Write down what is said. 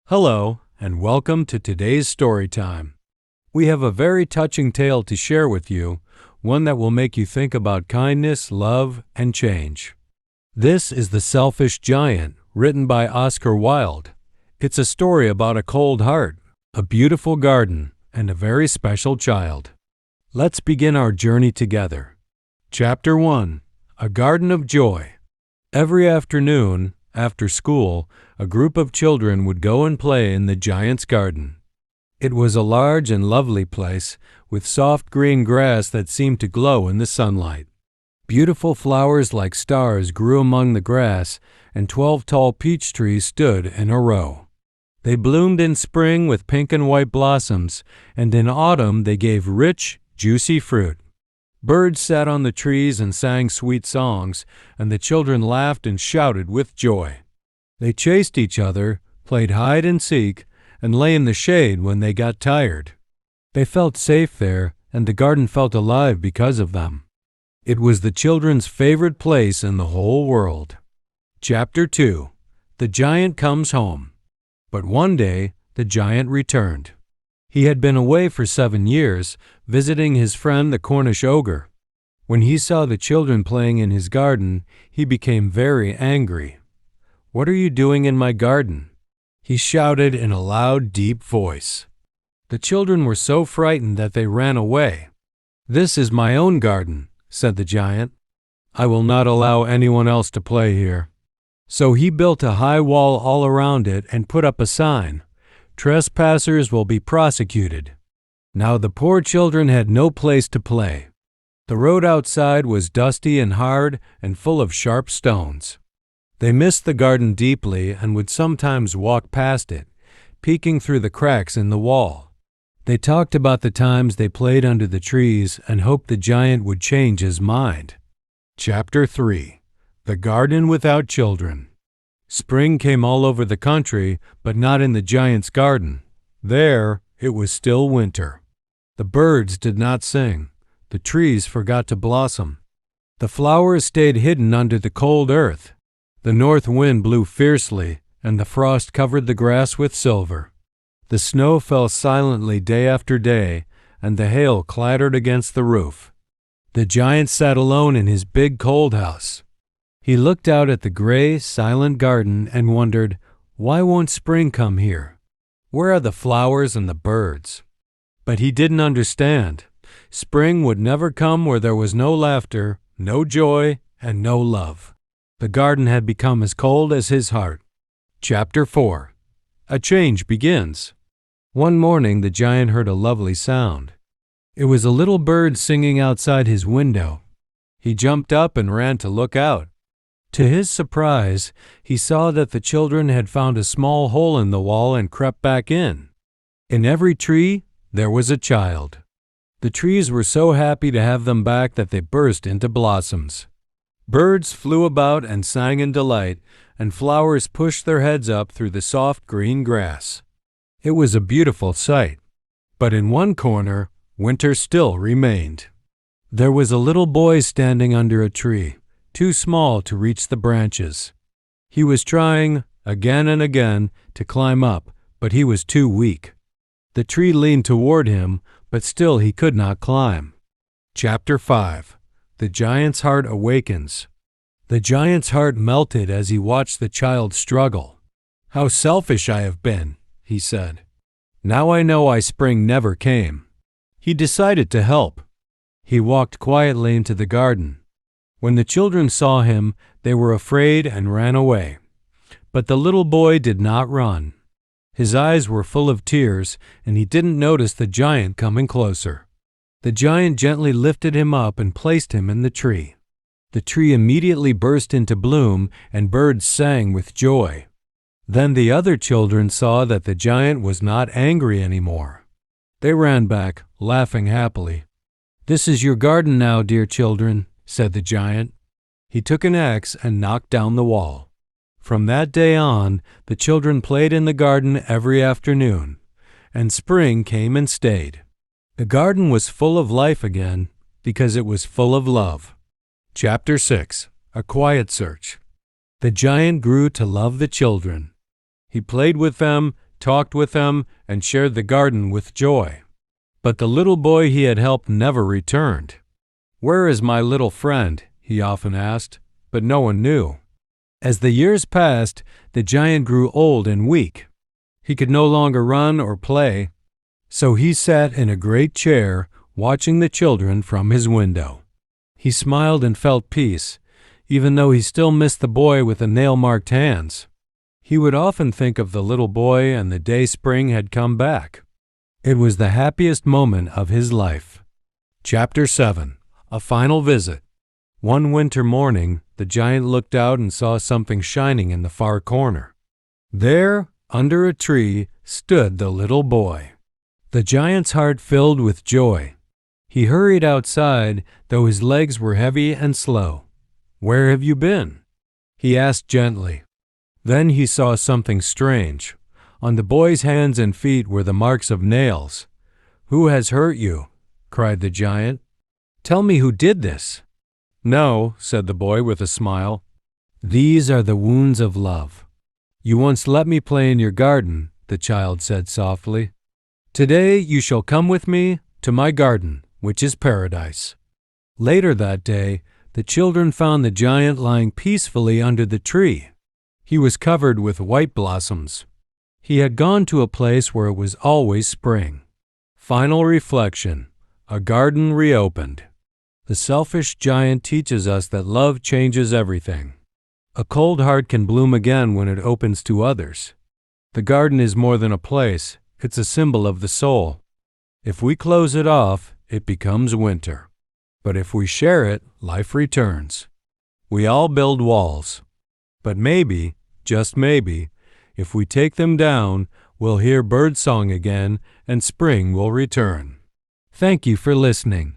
Hello, and welcome to today's story time. We have a very touching tale to share with you, one that will make you think about kindness, love, and change. This is The Selfish Giant, written by Oscar Wilde. It's a story about a cold heart, a beautiful garden, and a very special child. Let's begin our journey together. Chapter 1. A Garden of Joy. Every afternoon, after school, a group of children would go and play in the giant's garden. It was a large and lovely place, with soft green grass that seemed to glow in the sunlight. Beautiful flowers like stars grew among the grass, and 12 tall peach trees stood in a row. They bloomed in spring with pink and white blossoms, and in autumn they gave rich, juicy fruit. Birds sat on the trees and sang sweet songs, and the children laughed and shouted with joy. They chased each other, played hide and seek, and lay in the shade when they got tired. They felt safe there, and the garden felt alive because of them. It was the children's favorite place in the whole world. Chapter 2. The Giant Comes Home. But one day, the giant returned. He had been away for 7 years, visiting his friend the Cornish ogre. When he saw the children playing in his garden, he became very angry. "What are you doing in my garden?" he shouted in a loud, deep voice. The children were so frightened that they ran away. "This is my own garden," said the giant. "I will not allow anyone else to play here." So he built a high wall all around it and put up a sign, "Trespassers will be prosecuted." Now the poor children had no place to play. The road outside was dusty and hard and full of sharp stones. They missed the garden deeply and would sometimes walk past it, peeking through the cracks in the wall. They talked about the times they played under the trees and hoped the giant would change his mind. Chapter 3. The Garden Without Children. Spring came all over the country, but not in the giant's garden. There, it was still winter. The birds did not sing. The trees forgot to blossom. The flowers stayed hidden under the cold earth. The north wind blew fiercely, and the frost covered the grass with silver. The snow fell silently day after day, and the hail clattered against the roof. The giant sat alone in his big cold house. He looked out at the gray, silent garden and wondered, why won't spring come here? Where are the flowers and the birds? But he didn't understand. Spring would never come where there was no laughter, no joy, and no love. The garden had become as cold as his heart. Chapter 4. A Change Begins. One morning the giant heard a lovely sound. It was a little bird singing outside his window. He jumped up and ran to look out. To his surprise, he saw that the children had found a small hole in the wall and crept back in. In every tree, there was a child. The trees were so happy to have them back that they burst into blossoms. Birds flew about and sang in delight, and flowers pushed their heads up through the soft green grass. It was a beautiful sight. But in one corner, winter still remained. There was a little boy standing under a tree, too small to reach the branches. He was trying, again and again, to climb up, but he was too weak. The tree leaned toward him, but still he could not climb. Chapter 5. The Giant's Heart Awakens. The giant's heart melted as he watched the child struggle. "How selfish I have been," he said. "Now I know why spring never came." He decided to help. He walked quietly into the garden. When the children saw him, they were afraid and ran away. But the little boy did not run. His eyes were full of tears, and he didn't notice the giant coming closer. The giant gently lifted him up and placed him in the tree. The tree immediately burst into bloom, and birds sang with joy. Then the other children saw that the giant was not angry anymore. They ran back, laughing happily. "This is your garden now, dear children," said the giant. He took an axe and knocked down the wall. From that day on, the children played in the garden every afternoon, and spring came and stayed. The garden was full of life again because it was full of love. Chapter 6. A Quiet Search. The giant grew to love the children. He played with them, talked with them, and shared the garden with joy. But the little boy he had helped never returned. "Where is my little friend?" he often asked, but no one knew. As the years passed, the giant grew old and weak. He could no longer run or play, so he sat in a great chair, watching the children from his window. He smiled and felt peace, even though he still missed the boy with the nail-marked hands. He would often think of the little boy and the day spring had come back. It was the happiest moment of his life. Chapter 7. A Final Visit. One winter morning, the giant looked out and saw something shining in the far corner. There, under a tree, stood the little boy. The giant's heart filled with joy. He hurried outside, though his legs were heavy and slow. "Where have you been?" he asked gently. Then he saw something strange. On the boy's hands and feet were the marks of nails. "Who has hurt you?" cried the giant. "Tell me who did this." "No," said the boy with a smile. "These are the wounds of love. You once let me play in your garden," the child said softly. "Today you shall come with me to my garden, which is paradise." Later that day, the children found the giant lying peacefully under the tree. He was covered with white blossoms. He had gone to a place where it was always spring. Final reflection: a garden reopened. The selfish giant teaches us that love changes everything. A cold heart can bloom again when it opens to others. The garden is more than a place, it's a symbol of the soul. If we close it off, it becomes winter. But if we share it, life returns. We all build walls. But maybe, just maybe, if we take them down, we'll hear birdsong again and spring will return. Thank you for listening.